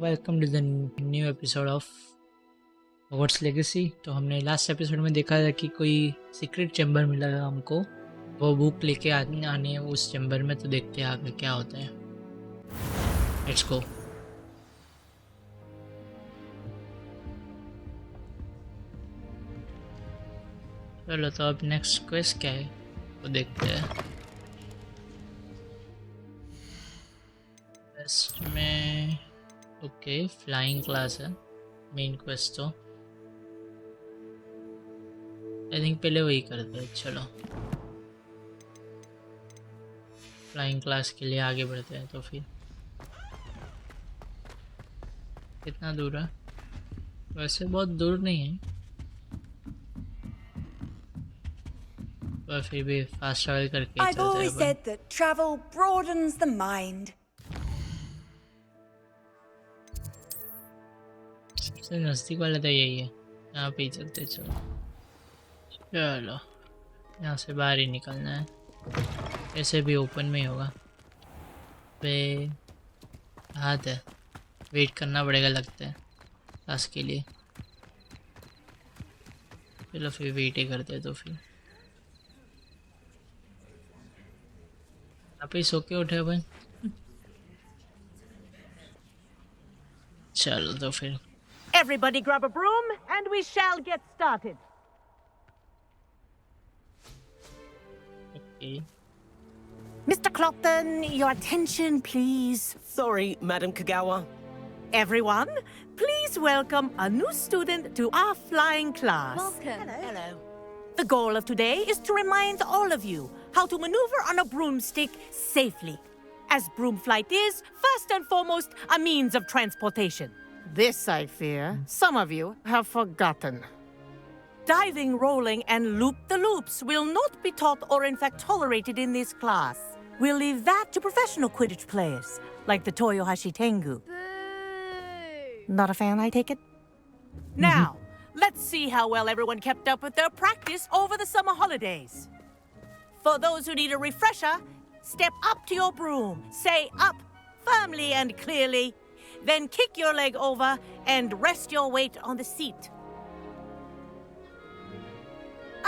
Welcome to the new episode of Hogwarts Legacy. तो हमने last episode में देखा था कि कोई सीक्रेट चैम्बर मिला था हमको, वो बुक लेके आनी है उस चैम्बर में। तो देखते हैं आगे क्या होता है। Let's go. चलो तो अब नेक्स्ट क्वेस्ट क्या है वो देखते हैं। क्वेस्ट में ओके फ्लाइंग क्लास है मेन क्वेस्ट। तो आई थिंक पहले वही करते हैं। चलो फ्लाइंग क्लास के लिए आगे बढ़ते हैं। तो फिर कितना दूर है? वैसे बहुत दूर नहीं है, पर फिर भी फास्ट ट्रैवल करके ही I've चलते हैं always upon. said that travel broadens the mind. सबसे नज़दीक वाला तो यही है, यहाँ पे ही चलते हैं। चलो चलो यहाँ से बाहर ही निकलना है, ऐसे भी ओपन में ही होगा। पे हाथ है, वेट करना पड़ेगा लगता है क्लास के लिए। चलो फिर वेट ही करते हैं। तो फिर यहाँ पे सो के उठे अपन। चलो तो फिर Everybody grab a broom and we shall get started. Okay Mr. Clopton, your attention please. Sorry, Madam Kagawa. Everyone, please welcome a new student to our flying class. Welcome. Hello. The goal of today is to remind all of you how to maneuver on a broomstick safely. As broom flight is, first and foremost, a means of transportation. This, I fear, some of you have forgotten. Diving, rolling, and loop-the-loops will not be taught or in fact tolerated in this class. We'll leave that to professional Quidditch players, like the Toyohashi Tengu. Not a fan, I take it? Now, let's see how well everyone kept up with their practice over the summer holidays. For those who need a refresher, step up to your broom, say up firmly and clearly, then kick your leg over and rest your weight on the seat.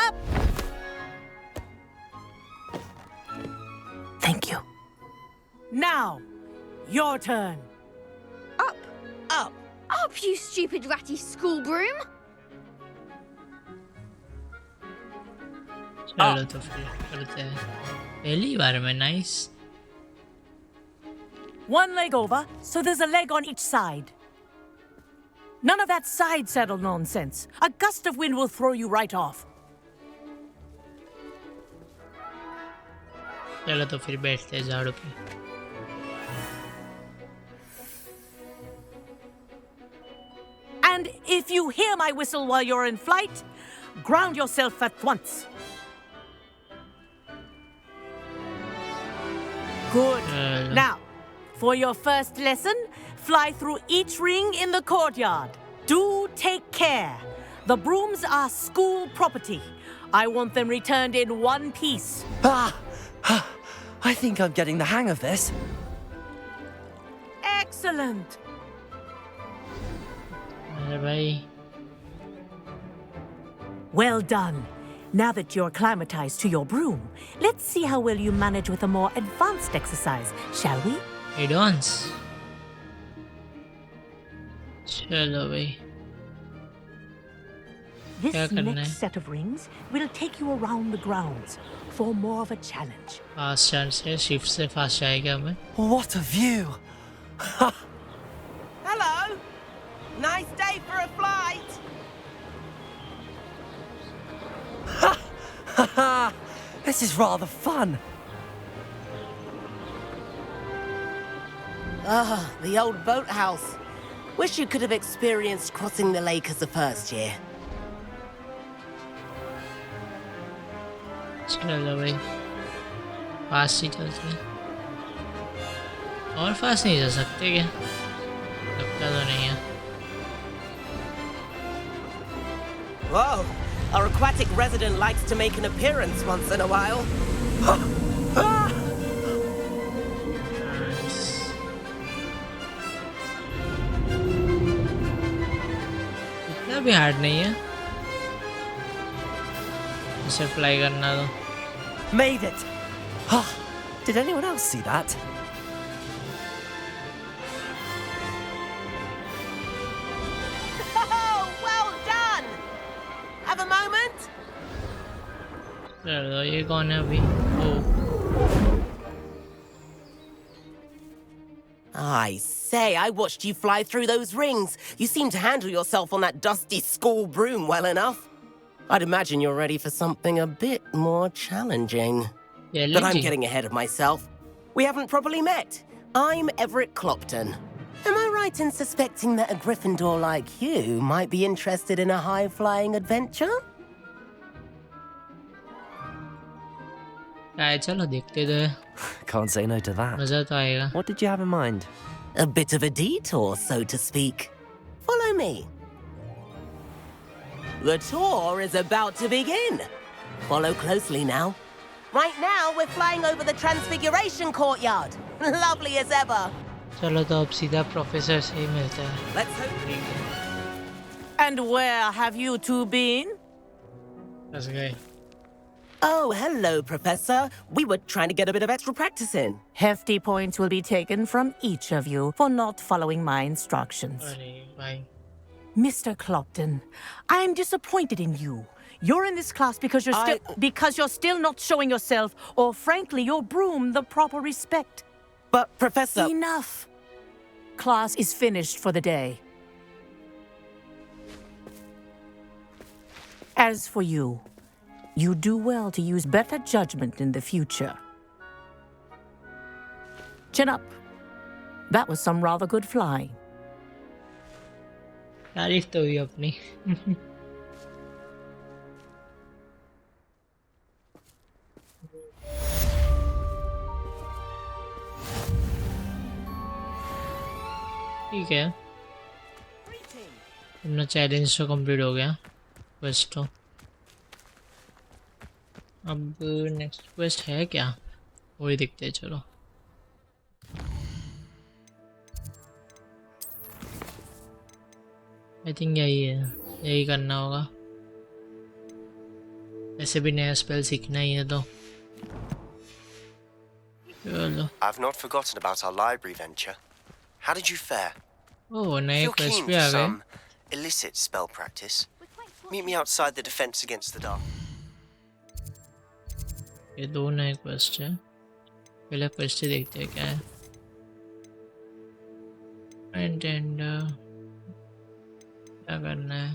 Up! Thank you. Now, your turn. Up, you stupid ratty school broom! चलो तो फिर करते हैं पहली बार में। Nice. One leg over, so there's a leg on each side. None of that side saddle nonsense. A gust of wind will throw you right off. चलो तो फिर बैठते हैं झाड़ू पे। And if you hear my whistle while you're in flight, ground yourself at once. Good. Now, for your first lesson, fly through each ring in the courtyard. Do take care. The brooms are school property. I want them returned in one piece. I think I'm getting the hang of this. Excellent. अरे भाई Well done. Now that you're acclimatized to your broom, let's see how well you manage with a more advanced exercise, shall we? Advance. चलो भाई This क्या करना है? next set of rings will take you around the grounds for more of a challenge. Fast charge से shift से fast जाएगा हमें। What a view! Hello! Nice day for a flight! This is rather fun. The old boathouse. Wish you could have experienced crossing the lake as a first year. चलो भाई fast ही चलते हैं। और fast नहीं जा सकते क्या? लगता तो नहीं है। Whoa! Our aquatic resident likes to make an appearance once in a while. इतना भी हार्ड नहीं है इसे फ्लाई करना तो Made it! Did anyone else see that? Oh, well done! Have a moment? चलो ये कौन है अभी ओ I say, I watched you fly through those rings. You seem to handle yourself on that dusty school broom well enough. I'd imagine you're ready for something a bit more challenging. But I'm getting ahead of myself. We haven't properly met. I'm Everett Clopton. Am I right in suspecting that a Gryffindor like you might be interested in a high-flying adventure? चलो देखते तो है Can't say no to that. मजा तो आएगा What did you have in mind? A bit of a detour, so to speak. Follow me. The tour is about to begin. Follow closely now. Right now, we're flying over the Transfiguration Courtyard. Lovely as ever. चलो तो अब सीधा professor से ही मिलता है Let's hope. And where have you two been? फंस गए Oh, hello, Professor. We were trying to get a bit of extra practice in. Hefty points will be taken from each of you for not following my instructions. अरे भाई Mr. Clopton, I am disappointed in you. You're in this class because you're still not showing yourself, or frankly, your broom the proper respect. But, Professor... Enough. Class is finished for the day. As for you, you do well to use better judgment in the future. Chin up. That was some rather good flying. तारीफ तो हुई अपनी ठीक है अपना challenge तो complete हो गया क्वेस्ट तो अब नेक्स्ट क्वेस्ट है क्या वही देखते हैं चलो आई थिंक यही करना होगा ऐसे भी नया स्पेल सीखना ही है तो चलो I've not forgotten about our library venture. How did you fare? ओह नए Feel क्वेस्ट keen भी for आ गए some illicit spell practice? Meet me outside the Defense Against the Dark. ये दो नए क्वेस्ट है पहले क्वेस्ट ही देखते हैं क्या है एंड क्या करना है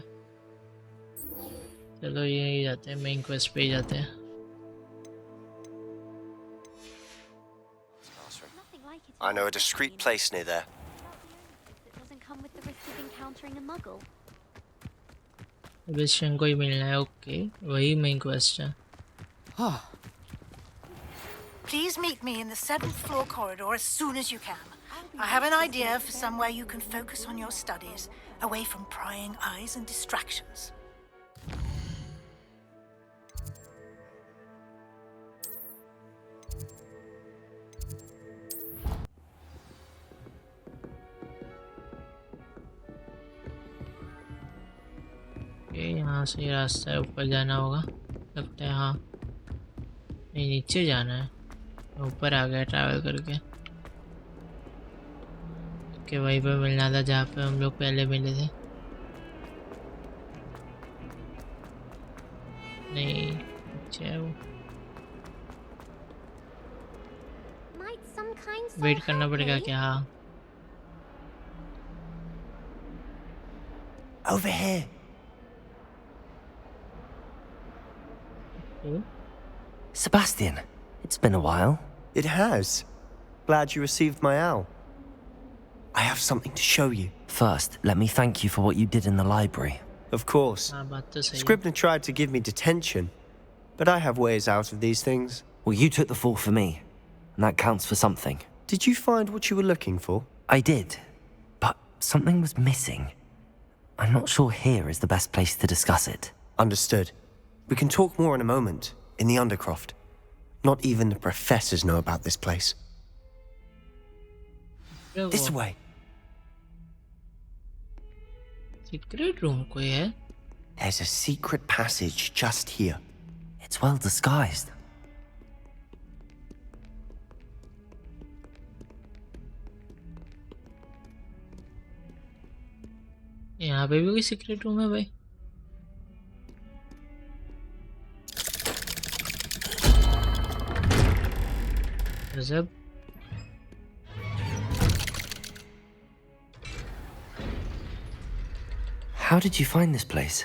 चलो यही जाते हैं मेन क्वेस्ट पे ही जाते हैं I know a discreet place near there. It doesn't come with the risk of encountering a muggle. विषय को ही मिलना है ओके वही मेन क्वेस्ट है Please meet me in the 7th floor corridor as soon as you can. I have an idea for somewhere you can focus on your studies, away from prying eyes and distractions. यहाँ से रास्ता है ऊपर जाना होगा लगता है हाँ नहीं नीचे जाना है ऊपर आ गया ट्रैवल करके कि वहीं पे मिलना था जहाँ पे हम लोग पहले मिले थे नहीं नीचे है वो Might some kind soul wait करना help पड़ेगा me? क्या हाँ Over here. Sebastian, it's been a while. It has. Glad you received my owl. I have something to show you. First, let me thank you for what you did in the library. Of course. हाँ बात तो सही है Scribner tried to give me detention, but I have ways out of these things. Well, you took the fall for me, and that counts for something. Did you find what you were looking for? I did, but something was missing. I'm not sure here is the best place to discuss it. Understood. We can talk more in a moment, in the Undercroft. Not even the professors know about this place. This way. Secret room कोई है There's a secret passage just here. It's well disguised. यहाँ पे भी कोई secret room है भाई? गजब। How did you find this place?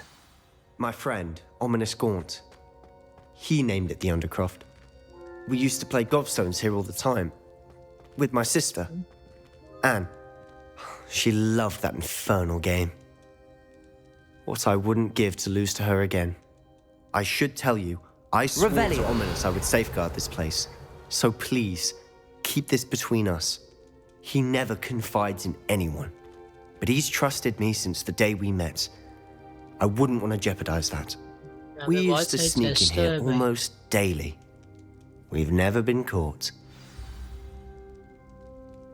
My friend, Ominous Gaunt. He named it the Undercroft. We used to play gobstones here all the time. With my sister, Anne. She loved that infernal game. What I wouldn't give to lose to her again. I should tell you, I swore to Ominous I would safeguard this place. So please, keep this between us. He never confides in anyone. But he's trusted me since the day we met. I wouldn't want to jeopardize that. We used to sneak in here almost daily. We've never been caught.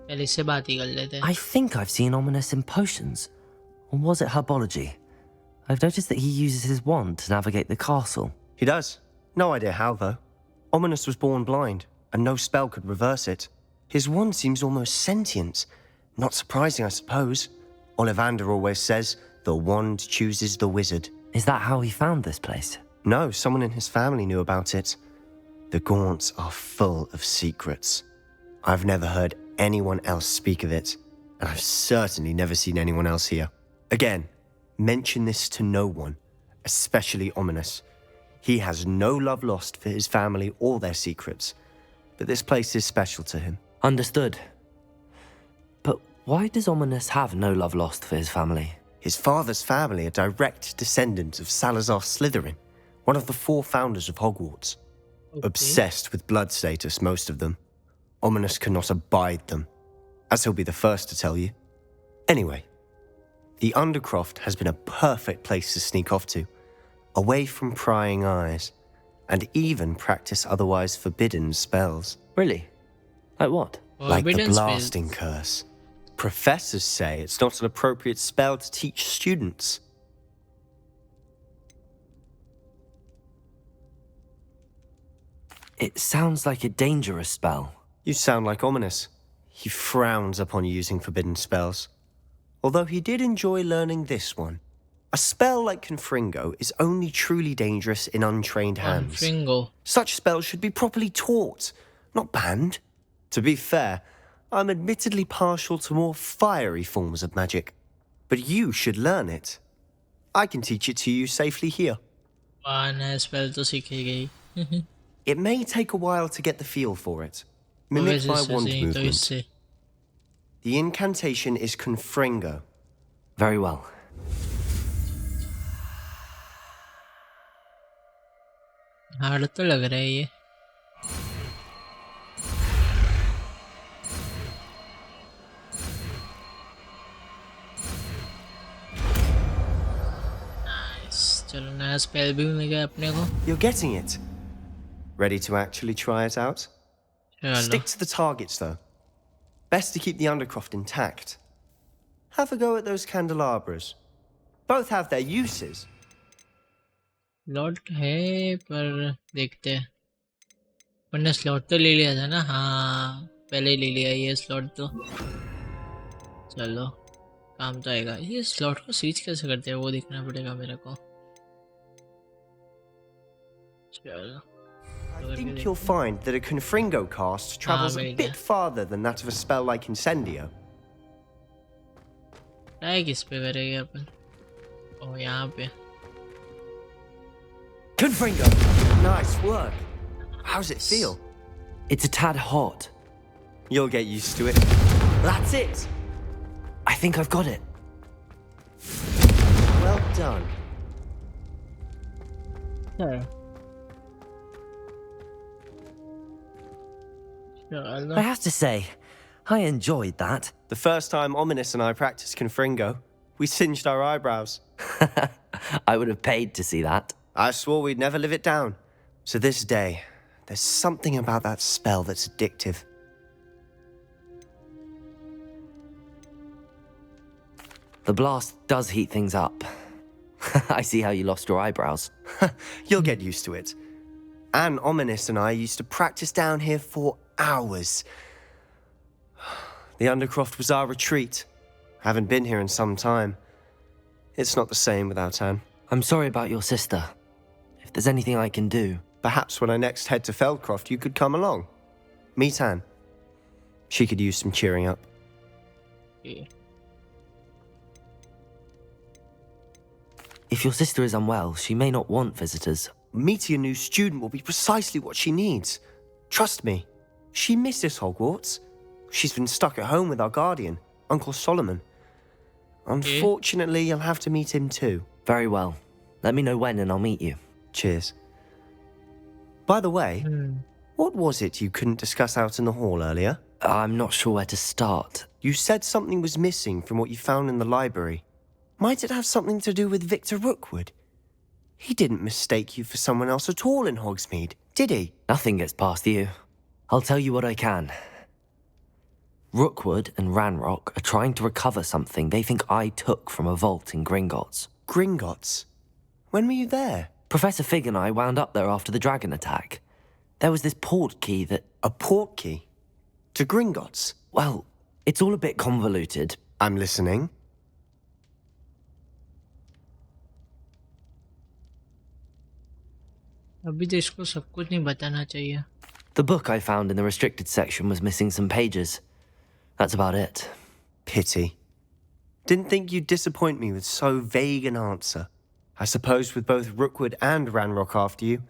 पहले से बात ही कर लेते हैं। I think I've seen Ominous in potions. Or was it herbology? I've noticed that he uses his wand to navigate the castle. He does. No idea how, though. Ominous was born blind, and no spell could reverse it. His wand seems almost sentient. Not surprising, I suppose. Ollivander always says, the wand chooses the wizard. Is that how he found this place? No, someone in his family knew about it. The Gaunts are full of secrets. I've never heard anyone else speak of it, and I've certainly never seen anyone else here. Again, mention this to no one, especially Ominous. He has no love lost for his family or their secrets, but this place is special to him. Understood. But why does Ominous have no love lost for his family? His father's family are direct descendants of Salazar Slytherin, one of the 4 founders of Hogwarts. Okay. Obsessed with blood status, most of them. Ominous cannot abide them, as he'll be the first to tell you. Anyway, the Undercroft has been a perfect place to sneak off to, away from prying eyes, and even practice otherwise forbidden spells. Really? Like what? Like the Forbidden spells. blasting curse. Professors say it's not an appropriate spell to teach students. It sounds like a dangerous spell. You sound like Ominous. He frowns upon using forbidden spells. Although he did enjoy learning this one. A spell like Confringo is only truly dangerous in untrained hands. Confringo. Such spells should be properly taught, not banned. To be fair, I'm admittedly partial to more fiery forms of magic. But you should learn it. I can teach it to you safely here. नया spell तो सीखेगी। It may take a while to get the feel for it. Mimic my wand तो movement. इससे The incantation is Confringo. Very well. Hard तो लग रहा है ये। Nice, चलो नया स्पेल भी मिल गया अपने को। You're getting it. Ready to actually try it out? चलो Stick to the targets, though. Best to keep the Undercroft intact. Have a go at those candelabras. Both have their uses. Slot है पर देखते हैं। वरना slot तो ले लिया था ना। हाँ पहले ही ले लिया ये स्लॉट तो। चलो काम तो आएगा। ये स्लॉट को स्विच कैसे करते हैं वो देखना पड़ेगा मेरे को। चलो I think you'll find that a Confringo cast travels a mill bit गया। farther than that of a spell like Incendio. Try किस पे करेंगे अपन? ओ यहाँ पे। Confringo! Nice work. How's it feel? It's a tad hot. You'll get used to it. That's it! I think I've got it. Well done. I have to say, I enjoyed that. The first time Ominous and I practiced Confringo, we singed our eyebrows. I would have paid to see that. I swore we'd never live it down. To this day, there's something about that spell that's addictive. The blast does heat things up. I see how you lost your eyebrows. You'll get used to it. Anne, Ominous, and I used to practice down here for hours. The Undercroft was our retreat. Haven't been here in some time. It's not the same without Anne. I'm sorry about your sister. If there's anything I can do... Perhaps when I next head to Feldcroft, you could come along. Meet Anne. She could use some cheering up. Yeah. If your sister is unwell, she may not want visitors. Meeting a new student will be precisely what she needs. Trust me. She misses Hogwarts. She's been stuck at home with our guardian, Uncle Solomon. Unfortunately, you'll have to meet him too. Very well. Let me know when and I'll meet you. Cheers. By the way, what was it you couldn't discuss out in the hall earlier? I'm not sure where to start. You said something was missing from what you found in the library. Might it have something to do with Victor Rookwood? He didn't mistake you for someone else at all in Hogsmeade, did he? Nothing gets past you. I'll tell you what I can. Rookwood and Ranrock are trying to recover something they think I took from a vault in Gringotts. Gringotts? When were you there? Professor Fig and I wound up there after the dragon attack. There was this port key that... A port key? To Gringotts? Well, it's all a bit convoluted. I'm listening. अभी तो इसको सब कुछ नहीं बताना चाहिए. The book I found in the restricted section was missing some pages. That's about it. Pity. Didn't think you'd disappoint me with so vague an answer. I suppose with both Rookwood and Ranrock after you,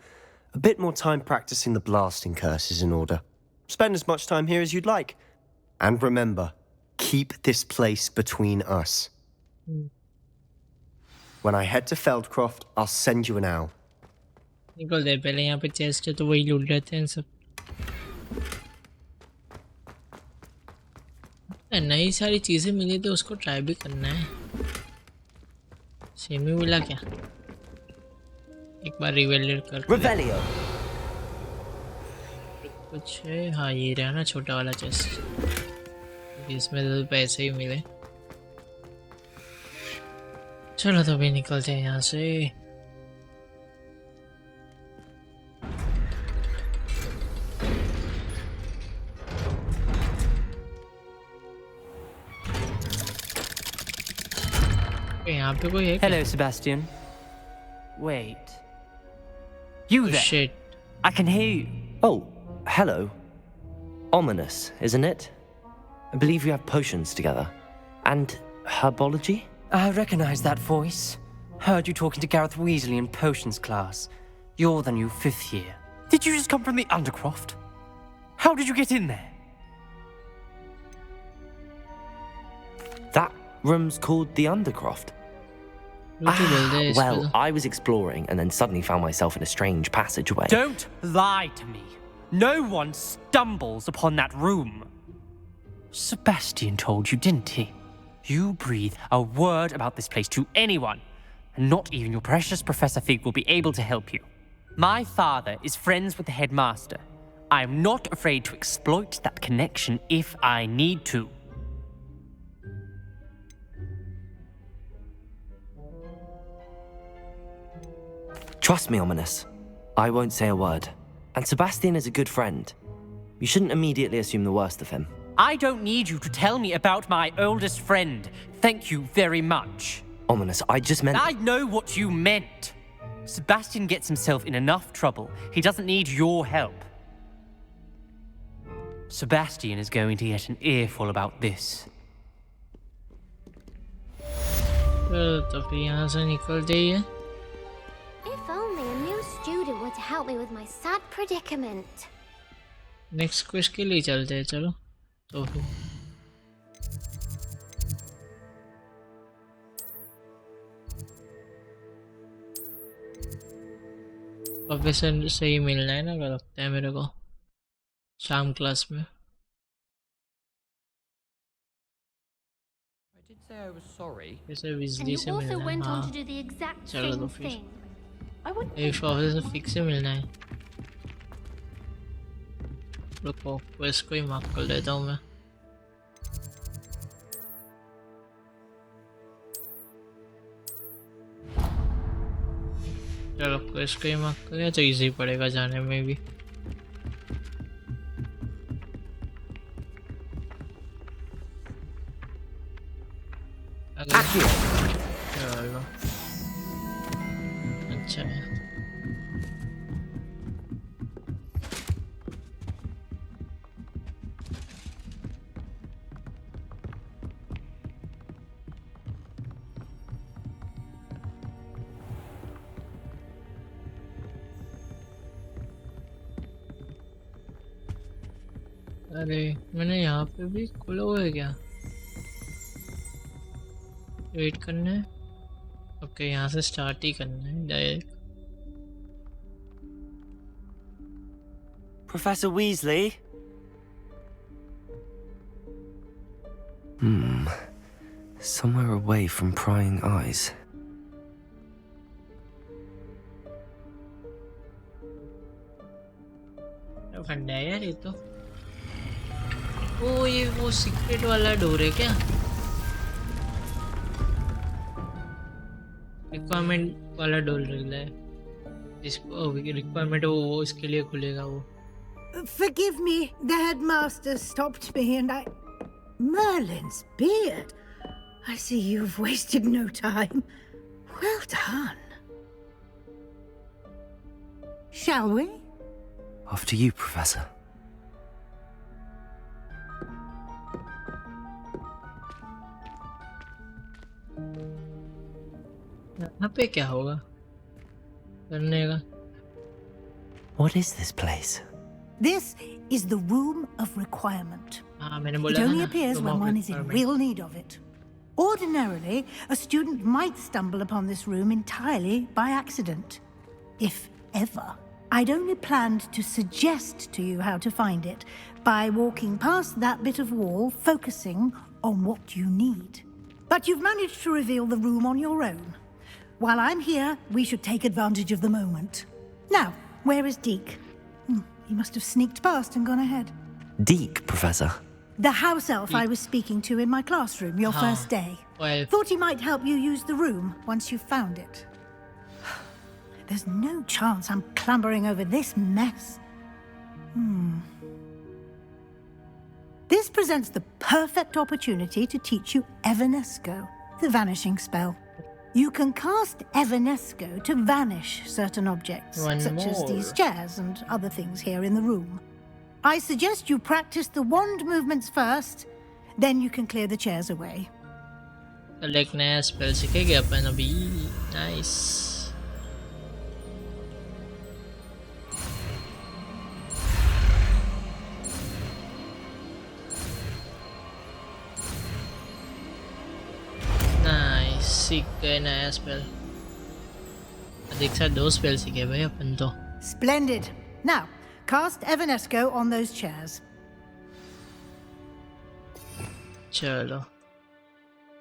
a bit more time practicing the blasting curse is in order. Spend as much time here as you'd like. And remember, keep this place between us. When I head to Feldcroft, I'll send you an owl. निकल दे पहले यहाँ पे chest है तो वही लूट लेते हैं सब. नई सारी चीजें मिली तो उसको ट्राई भी करना है. सेमी मिला क्या? एक बार रिवेलिएट कर. Revelio. कुछ है. हाँ ये रहा ना छोटा वाला चेस्ट. इसमें तो पैसे ही मिले. चलो तो भी निकलते हैं यहाँ से. यहाँ पे कोई है क्या? Hello, Sebastian. Wait. You there? Shit. I can hear you. Oh, hello. Ominous, isn't it? I believe we have potions together. And herbology? I recognize that voice. Heard you talking to Gareth Weasley in potions class. You're the new 5th year. Did you just come from the Undercroft? How did you get in there? That room's called the Undercroft. Well, I was exploring and then suddenly found myself in a strange passageway. Don't lie to me. No one stumbles upon that room. Sebastian told you, didn't he? You breathe a word about this place to anyone, and not even your precious Professor Fig will be able to help you. My father is friends with the headmaster. I am not afraid to exploit that connection if I need to. Trust me, Ominous. I won't say a word. And Sebastian is a good friend. You shouldn't immediately assume the worst of him. I don't need you to tell me about my oldest friend. Thank you very much. Ominous, I just meant... I know what you meant. Sebastian gets himself in enough trouble. He doesn't need your help. Sebastian is going to get an earful about this. तो फिर यहाँ से निकलते ही हैं. If only a new student were to help me with my sad predicament. Next quiz के लिए चलते हैं. चलो तो फिर प्रोफेसर से ही मिलना है ना. क्या लगता है मेरे को शाम क्लास में. I did say I was sorry. जैसे And विजली you से also मिलना है. went on हाँ to do the exact चलो same तो फिर thing. I wouldn't एक प्रोफेसर फिक्स से मिलना है. रुको क्वेस्ट को ही मार्क कर लेता हूँ मैं. चलो क्वेस्ट को ही मार्क करें तो इजी पड़ेगा जाने में भी। चलो अच्छा है। अरे मैंने यहाँ पे भी खोला हुआ है क्या? वेट करना है। ओके यहाँ से स्टार्ट ही करना है direct. Professor Weasley? Somewhere away from prying eyes. फंडा है यार ये तो। ओ ये वो सीक्रेट वाला डोर है क्या? रिक्वायरमेंट वाला डोर लग रहा है। इसको रिक्वायरमेंट वो इसके लिए खुलेगा वो। Forgive me, the headmaster stopped me and I... Merlin's beard. I see you've wasted no time. Well done. Shall we? After you, Professor. यहाँ पे क्या होगा करने का? What is this place? This is the Room of Requirement. हाँ मैंने It बोला था only ना, appears room when of one is in requirement। real need of it. Ordinarily, a student might stumble upon this room entirely by accident. If ever. I'd only planned to suggest to you how to find it by walking past that bit of wall, focusing on what you need. But you've managed to reveal the room on your own. While I'm here, we should take advantage of the moment. Now, where is Deke? He must have sneaked past and gone ahead. Deke, Professor. The house elf I was speaking to in my classroom your first day. Well, Thought he might help you use the room once you've found it. There's no chance I'm clambering over this mess. This presents the perfect opportunity to teach you Evanesco, the vanishing spell. You can cast Evanesco to vanish certain objects, One such as more. these chairs and other things here in the room. I suggest you practice the wand movements first, then you can clear the chairs away. कल एक नया spell सीखेंगे अपन अभी। Nice. Nice सीख गए नया spell. अधिक से 2 स्पेल सीखे भाई अपन तो। Splendid. Now, cast Evanesco on those chairs. चलो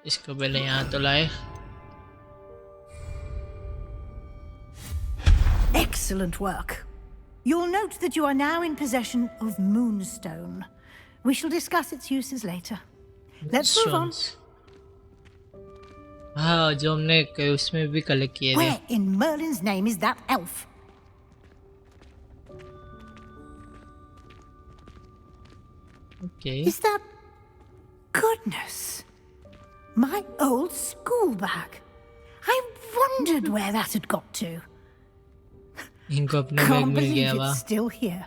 इसको पहले यहाँ तो लाए। Excellent work. You'll note that you are now in possession of Moonstone. We shall discuss its uses later. Let's move on. हाँ जो हमने उसमें भी कलेक्ट किए थे। Where in Merlin's name is that elf? Okay Is that... Goodness. My old school bag. I wondered where that had got to. इनको अपने bag Can't mill believe गया वाह। it's still here.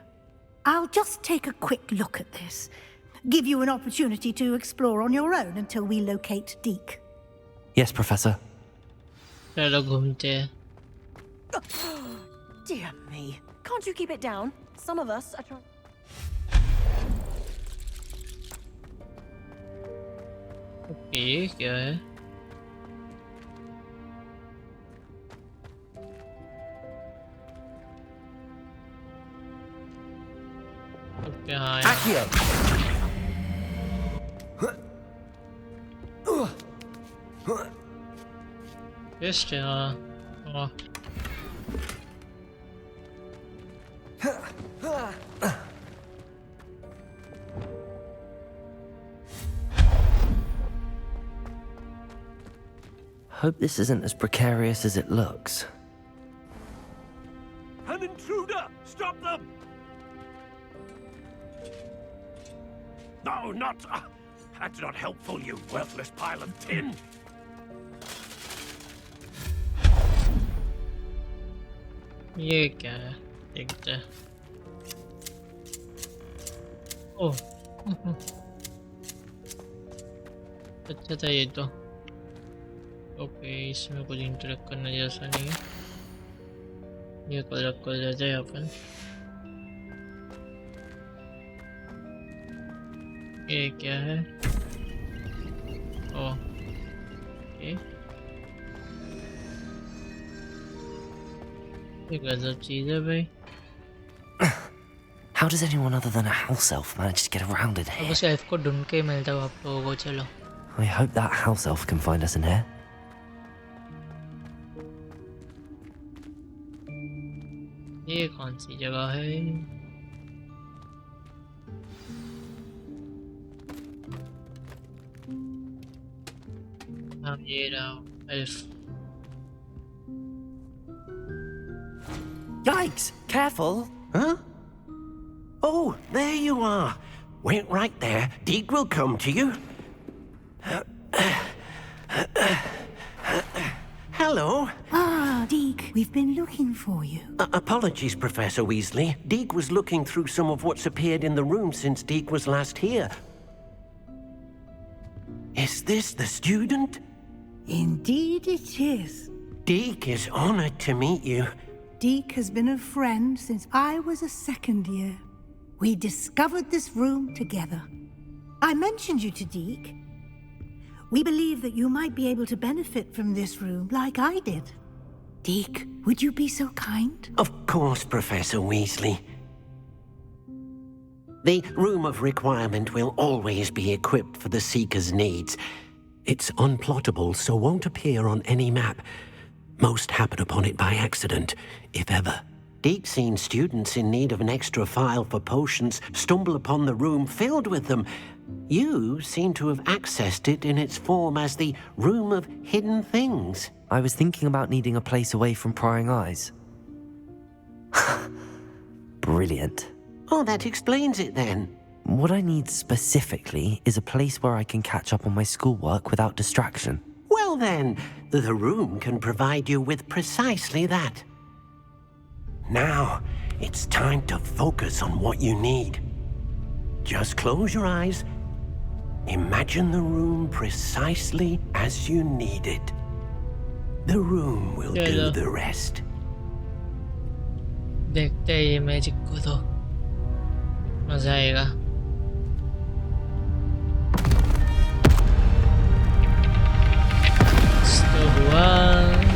I'll just take a quick look at this. Give you an opportunity to explore on your own until we locate Deke. Yes, Professor. चलो घूमते हैं। Dear me. Can't you keep it down? Some of us are trying. Okay क्या है? Okay हाँ यार। Accio! Best है हाँ। हाँ। Hope this isn't as precarious as it looks. An intruder! Stop them! No, not... that's not helpful, you worthless pile of tin! ये क्या है देखते हैं ओह अच्छा था ये तो ओके इसमें कुछ इंटरेक्ट करने जैसा नहीं है ये कलेक्ट कर लेते हैं अपन ये क्या है ओह ओके ये गजब चीज़ है भाई How does anyone other than a house elf manage to get around in अब here? उस एल्फ को ढूंढ के मिलता है आप लोगों को चलो I hope that house elf can find us in here. ये कौन सी जगह है हाँ ये रहा elf Yikes! Careful! Huh? Oh, there you are. Wait right there. Deek will come to you. Hello. Ah, Deke, we've been looking for you. Apologies, Professor Weasley. Deek was looking through some of what's appeared in the room since Deek was last here. Is this the student? Indeed it is. Deek is honored to meet you. Deke has been a friend since I was a second year. We discovered this room together. I mentioned you to Deke. We believe that you might be able to benefit from this room like I did. Deke, would you be so kind? Of course, Professor Weasley. The Room of Requirement will always be equipped for the Seeker's needs. It's unplottable, so won't appear on any map. Most happen upon it by accident, if ever. Deke's seen students in need of an extra file for potions stumble upon the room filled with them. You seem to have accessed it in its form as the Room of Hidden Things. I was thinking about needing a place away from prying eyes. Brilliant. Oh, that explains it then. What I need specifically is a place where I can catch up on my schoolwork without distraction. Well then, the room can provide you with precisely that. Now, it's time to focus on what you need. Just close your eyes. Imagine the room precisely as you need it. The room will do the rest. देखते हैं ये magic को तो मजा आएगा तो हुआ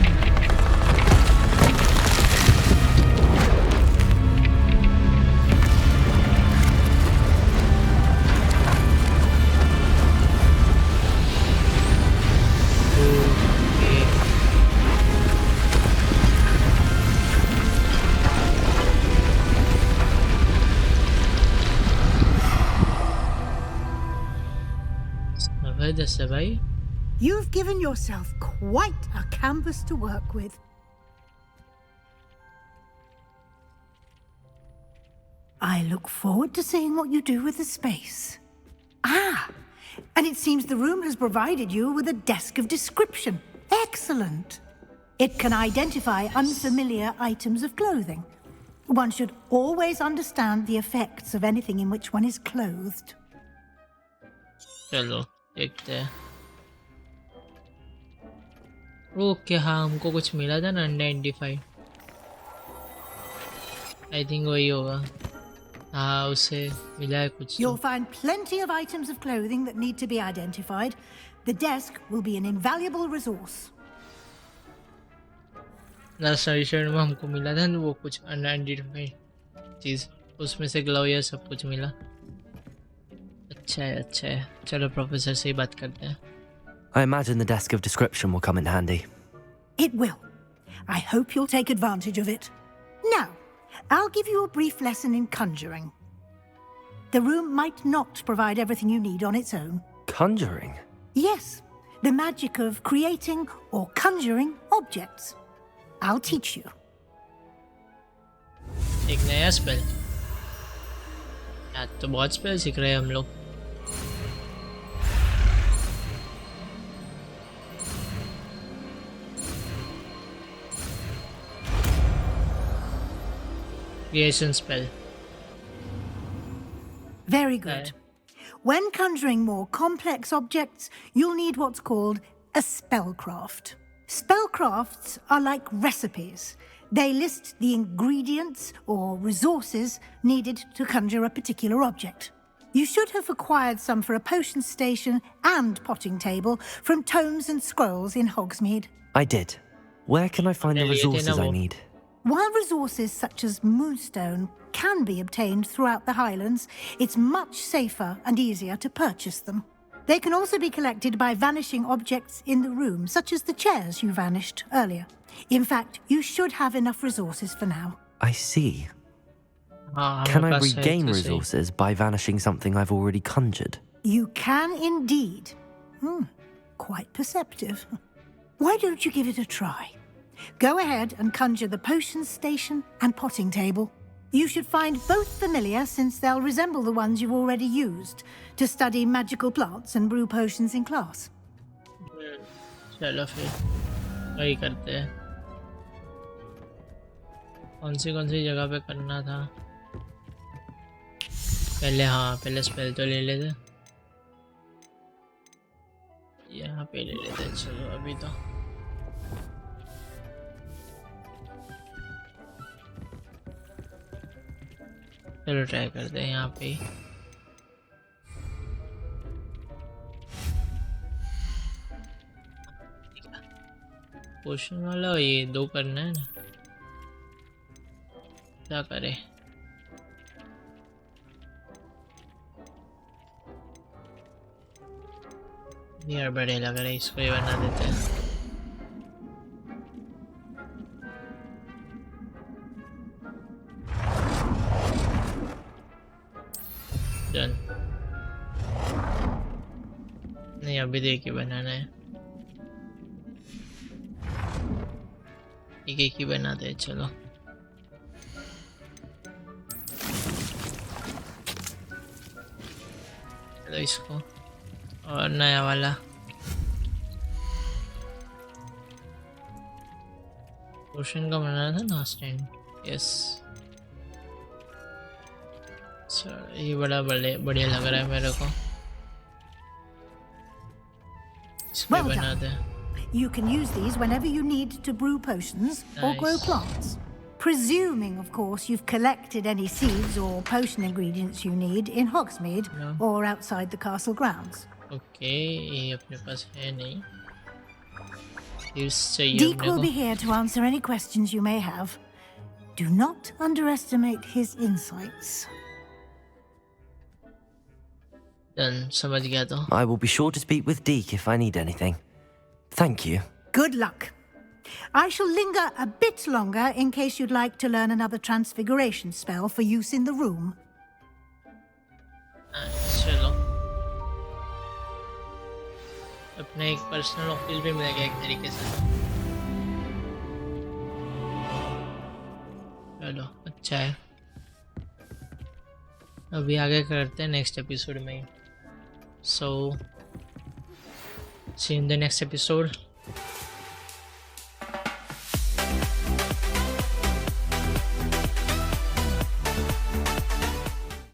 You've given yourself quite a canvas to work with. I look forward to seeing what you do with the space. Ah, and it seems the room has provided you with a desk of description. Excellent. It can identify unfamiliar items of clothing. One should always understand the effects of anything in which one is clothed. चलो देखते हैं okay हाँ हमको कुछ मिला था ना unidentified I think वही होगा हाँ उसे मिला है कुछ You'll find plenty of items of clothing that need to be identified. The desk will be an invaluable resource. Last addition में हमको मिला था ना वो कुछ अनआइडेंटिफाइड चीज़ उसमें से ग्लव या सब कुछ मिला अच्छा है चलो प्रोफेसर से ही बात करते हैं I imagine the desk of description will come in handy. It will. I hope you'll take advantage of it. Now, I'll give you a brief lesson in conjuring. The room might not provide everything you need on its own. Conjuring? Yes, the magic of creating or conjuring objects. I'll teach you. एक नया spell. यार तो बहुत spell सीख रहे हैं हम लोग। Creation spell. Very good. When conjuring more complex objects, you'll need what's called a spellcraft. Spellcrafts are like recipes. They list the ingredients or resources needed to conjure a particular object. You should have acquired some for a potion station and potting table from tomes and scrolls in Hogsmeade. I did. Where can I find the resources I need? While resources such as moonstone can be obtained throughout the Highlands, it's much safer and easier to purchase them. They can also be collected by vanishing objects in the room, such as the chairs you vanished earlier. In fact, you should have enough resources for now. I see. Can I regain resources by vanishing something I've already conjured? You can indeed. Quite perceptive. Why don't you give it a try? Go ahead and conjure the potion station and potting table. You should find both familiar, since they'll resemble the ones you've already used to study magical plants and brew potions in class. चलो फिर वही करते हैं। कौन सी जगह पे करना था? पहले स्पेल तो ले लेते। यहाँ पे ले लेते। चलो अभी तो चलो ट्राई करते हैं यहाँ पे। पोशन वाला ये 2 करना है ना, क्या करें? यार बड़े लग रहे, इसको ही बना देते हैं। डन। नहीं अभी देखिए बनाना है, एक ही बनाते हैं। चलो चलो इसको और नया वाला पोर्शन का बनाना था ना स्टैंड। यस ये बढ़िया लग रहा है मेरे को। इसमें बनाते हैं। You can use these whenever you need to brew potions or grow plants. Presuming, of course, you've collected any seeds or potion ingredients you need in Hogsmeade or outside the castle grounds. Okay, ये अपने पास है नहीं। Deek will be here to answer any questions you may have. Do not underestimate his insights. Done, समझ गया तो। I will be sure to speak with Deek if I need anything. Thank you. Good luck. I shall linger a bit longer in case you'd like to learn another transfiguration spell for use in the room. चलो अपने एक personal office भी मिलेगा एक तरीके से। चलो अच्छा है, अभी आगे करते हैं नेक्स्ट एपिसोड में। So see you in the next episode.